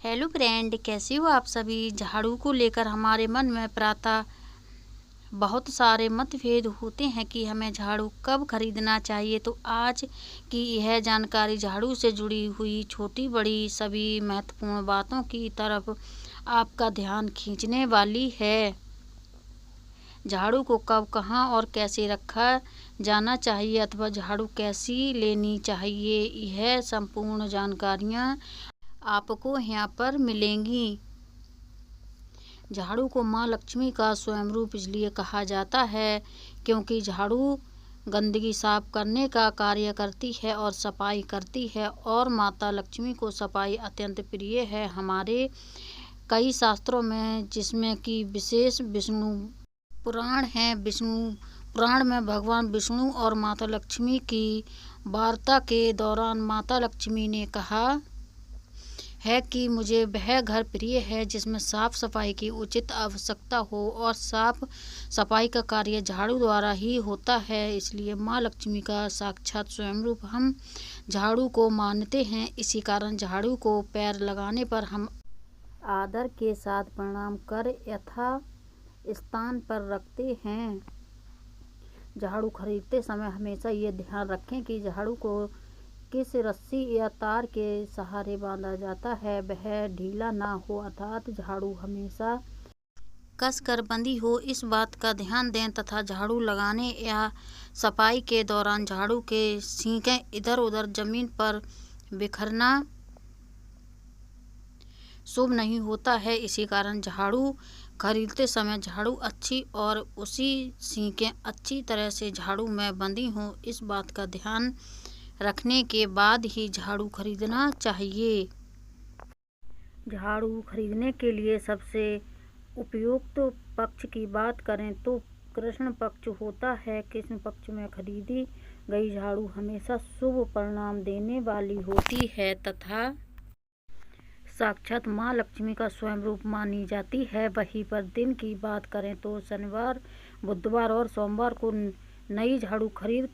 Hello friend, कैसे हो आप सभी। झाड़ू को लेकर हमारे मन में प्रातः बहुत सारे मतभेद होते हैं कि हमें झाड़ू कब खरीदना चाहिए। तो आज की यह जानकारी झाड़ू से जुड़ी हुई छोटी बड़ी सभी महत्वपूर्ण बातों की तरफ आपका ध्यान खींचने वाली है। झाड़ू को कब, कहाँ और कैसे रखा जाना चाहिए अथवा झाड़ू कैसी लेनी चाहिए, यह संपूर्ण जानकारियाँ आपको यहाँ पर मिलेंगी। झाड़ू को माँ लक्ष्मी का स्वयं रूप इसलिए कहा जाता है क्योंकि झाड़ू गंदगी साफ करने का कार्य करती है और सफाई करती है, और माता लक्ष्मी को सफाई अत्यंत प्रिय है। हमारे कई शास्त्रों में, जिसमें कि विशेष विष्णु पुराण है, विष्णु पुराण में भगवान विष्णु और माता लक्ष्मी की वार्ता के दौरान माता लक्ष्मी ने कहा है कि मुझे वह घर प्रिय है जिसमें साफ सफाई की उचित आवश्यकता हो, और साफ सफाई का कार्य झाड़ू द्वारा ही होता है। इसलिए माँ लक्ष्मी का साक्षात स्वयं रूप हम झाड़ू को मानते हैं। इसी कारण झाड़ू को पैर लगाने पर हम आदर के साथ प्रणाम कर यथा स्थान पर रखते हैं। झाड़ू खरीदते समय हमेशा ये ध्यान रखें कि झाड़ू को किस रस्सी या तार के सहारे बांधा जाता है, वह ढीला ना हो, अर्थात झाड़ू हमेशा कसकर बंधी हो, इस बात का ध्यान दें। तथा झाड़ू लगाने या सफाई के दौरान झाड़ू के सींकें इधर उधर जमीन पर बिखरना शुभ नहीं होता है। इसी कारण झाड़ू खरीदते समय झाड़ू अच्छी और उसी सींकें अच्छी तरह से झाड़ू में बंधी हों, इस बात का ध्यान रखने के बाद ही झाड़ू खरीदना चाहिए। झाड़ू खरीदने के लिए सबसे उपयुक्त पक्ष की बात करें तो कृष्ण पक्ष होता है। कृष्ण पक्ष में खरीदी गई झाड़ू हमेशा शुभ परिणाम देने वाली होती है तथा साक्षात माँ लक्ष्मी का स्वयं रूप मानी जाती है। वहीं पर दिन की बात करें तो शनिवार, बुधवार और सोमवार को नई झाड़ू खरीद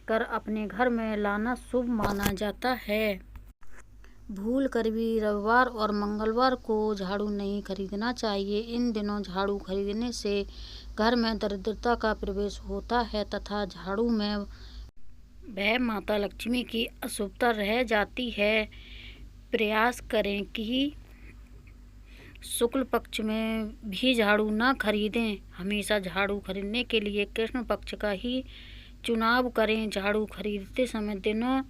कर अपने घर में लाना शुभ माना जाता है। भूल कर भी रविवार और मंगलवार को झाड़ू नहीं खरीदना चाहिए। इन दिनों झाड़ू खरीदने से घर में दरिद्रता का प्रवेश होता है तथा झाड़ू में वह माता लक्ष्मी की अशुभता रह जाती है। प्रयास करें कि शुक्ल पक्ष में भी झाड़ू ना खरीदें। हमेशा झाड़ू खरीदने के लिए कृष्ण पक्ष का ही चुनाव करें। झाड़ू खरीदते समय दिनों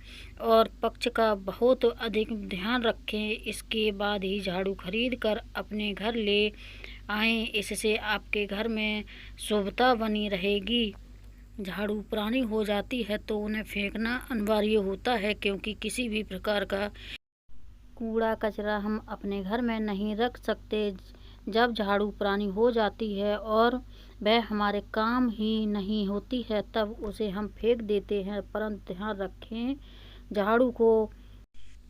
और पक्ष का बहुत अधिक ध्यान रखें। इसके बाद ही झाड़ू खरीद कर अपने घर ले आएं। इससे आपके घर में शुभता बनी रहेगी। झाड़ू पुरानी हो जाती है तो उन्हें फेंकना अनिवार्य होता है, क्योंकि किसी भी प्रकार का कूड़ा कचरा हम अपने घर में नहीं रख सकते। जब झाड़ू पुरानी हो जाती है और वह हमारे काम ही नहीं होती है, तब उसे हम फेंक देते हैं। परंतु ध्यान रखें, झाड़ू को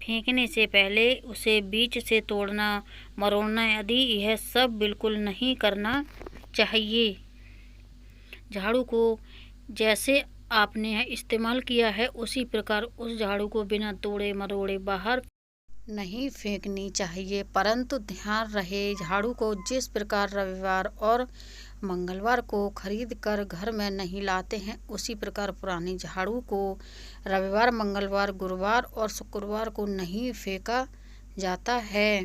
फेंकने से पहले उसे बीच से तोड़ना, मरोड़ना आदि यह सब बिल्कुल नहीं करना चाहिए। झाड़ू को जैसे आपने इस्तेमाल किया है उसी प्रकार उस झाड़ू को बिना तोड़े मरोड़े बाहर नहीं फेंकनी चाहिए। परंतु ध्यान रहे, झाड़ू को जिस प्रकार रविवार और मंगलवार को खरीद कर घर में नहीं लाते हैं, उसी प्रकार पुरानी झाड़ू को रविवार, मंगलवार, गुरुवार और शुक्रवार को नहीं फेंका जाता है।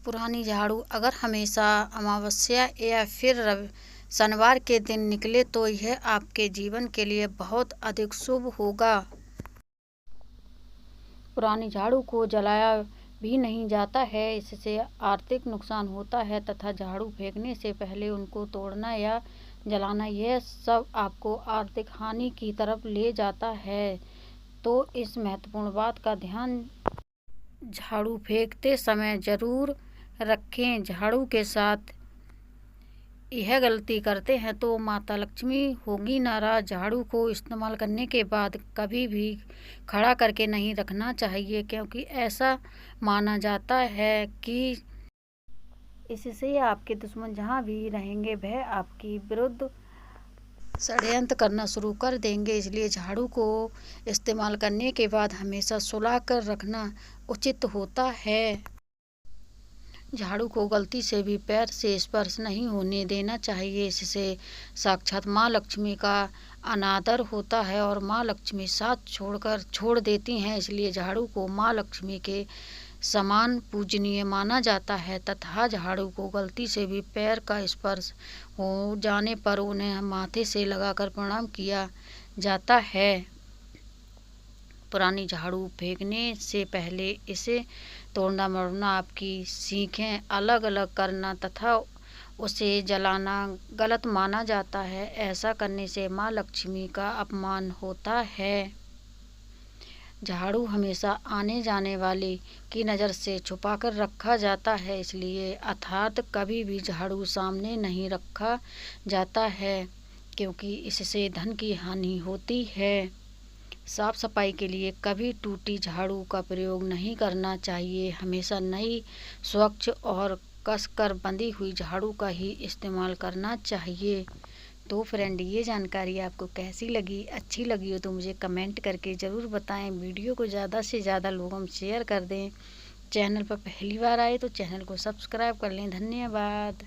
पुरानी झाड़ू अगर हमेशा अमावस्या या फिर शनिवार के दिन निकले तो यह आपके जीवन के लिए बहुत अधिक शुभ होगा। पुरानी झाड़ू को जलाया भी नहीं जाता है, इससे आर्थिक नुकसान होता है तथा झाड़ू फेंकने से पहले उनको तोड़ना या जलाना, यह सब आपको आर्थिक हानि की तरफ ले जाता है। तो इस महत्वपूर्ण बात का ध्यान झाड़ू फेंकते समय जरूर रखें। झाड़ू के साथ यह गलती करते हैं तो माता लक्ष्मी होगी नाराज। झाड़ू को इस्तेमाल करने के बाद कभी भी खड़ा करके नहीं रखना चाहिए, क्योंकि ऐसा माना जाता है कि इससे आपके दुश्मन जहाँ भी रहेंगे वह आपके विरुद्ध षड्यंत्र करना शुरू कर देंगे। इसलिए झाड़ू को इस्तेमाल करने के बाद हमेशा सुला कर रखना उचित होता है। झाड़ू को गलती से भी पैर से स्पर्श नहीं होने देना चाहिए। इससे साक्षात माँ लक्ष्मी का अनादर होता है और माँ लक्ष्मी साथ छोड़ देती हैं। इसलिए झाड़ू को माँ लक्ष्मी के समान पूजनीय माना जाता है तथा झाड़ू को गलती से भी पैर का स्पर्श हो जाने पर उन्हें माथे से लगाकर प्रणाम किया जाता है। पुरानी झाड़ू फेंकने से पहले इसे तोड़ना मरोड़ना, आपकी सीखें अलग अलग करना तथा उसे जलाना गलत माना जाता है। ऐसा करने से माँ लक्ष्मी का अपमान होता है। झाड़ू हमेशा आने जाने वाले की नज़र से छुपाकर रखा जाता है, इसलिए अर्थात कभी भी झाड़ू सामने नहीं रखा जाता है, क्योंकि इससे धन की हानि होती है। साफ सफाई के लिए कभी टूटी झाड़ू का प्रयोग नहीं करना चाहिए। हमेशा नई, स्वच्छ और कसकर बंधी हुई झाड़ू का ही इस्तेमाल करना चाहिए। तो फ्रेंड, ये जानकारी आपको कैसी लगी? अच्छी लगी हो तो मुझे कमेंट करके ज़रूर बताएं। वीडियो को ज़्यादा से ज़्यादा लोगों में शेयर कर दें। चैनल पर पहली बार आए तो चैनल को सब्सक्राइब कर लें। धन्यवाद।